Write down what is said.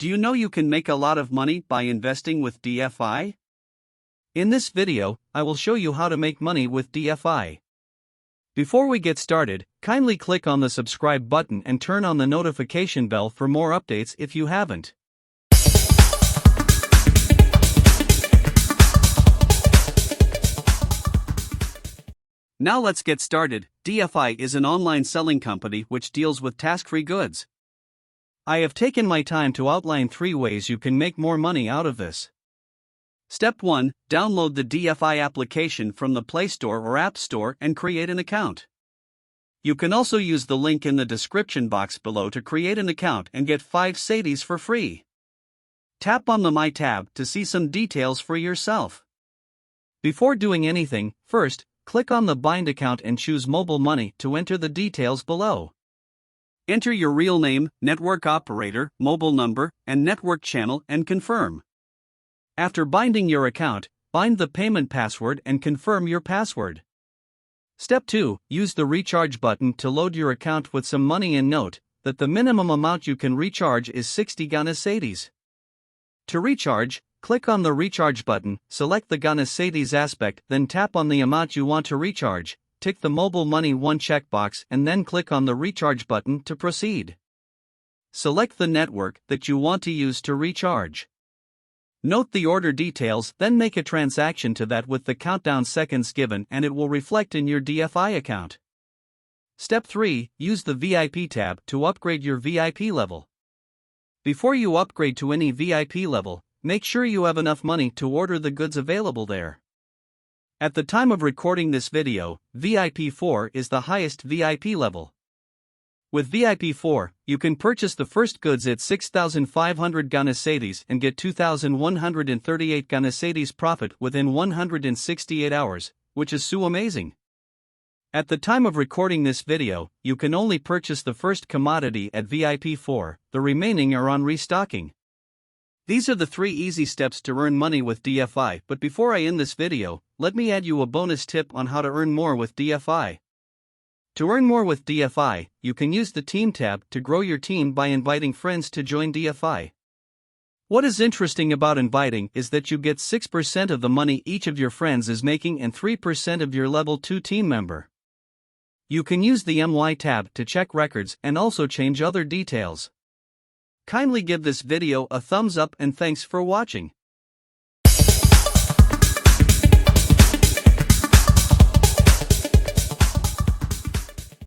Do you know you can make a lot of money by investing with DFI? In this video, I will show you how to make money with DFI. Before we get started, kindly click on the subscribe button and turn on the notification bell for more updates if you haven't. Now let's get started. DFI is an online selling company which deals with task-free goods. I have taken my time to outline 3 ways you can make more money out of this. Step 1. Download the DFI application from the Play Store or App Store and create an account. You can also use the link in the description box below to create an account and get 5 Cedis for free. Tap on the My tab to see some details for yourself. Before doing anything, first, click on the Bind account and choose Mobile Money to enter the details below. Enter your real name, network operator, mobile number, and network channel and confirm. After binding your account, bind the payment password and confirm your password. Step 2. Use the recharge button to load your account with some money and note that the minimum amount you can recharge is 60 Cedis. To recharge, click on the recharge button, select the Cedis aspect, then tap on the amount you want to recharge. Tick the Mobile Money 1 checkbox and then click on the recharge button to proceed. Select the network that you want to use to recharge. Note the order details, then make a transaction to that with the countdown seconds given and it will reflect in your DFI account. Step 3. Use the VIP tab to upgrade your VIP level. Before you upgrade to any VIP level, make sure you have enough money to order the goods available there. At the time of recording this video, VIP 4 is the highest VIP level. With VIP 4, you can purchase the first goods at 6,500 Cedis and get 2,138 Cedis profit within 168 hours, which is so amazing. At the time of recording this video, you can only purchase the first commodity at VIP 4, the remaining are on restocking. These are the 3 easy steps to earn money with DFI, but before I end this video, let me add you a bonus tip on how to earn more with DFI. To earn more with DFI, you can use the Team tab to grow your team by inviting friends to join DFI. What is interesting about inviting is that you get 6% of the money each of your friends is making and 3% of your level 2 team member. You can use the MY tab to check records and also change other details. Kindly give this video a thumbs up and thanks for watching.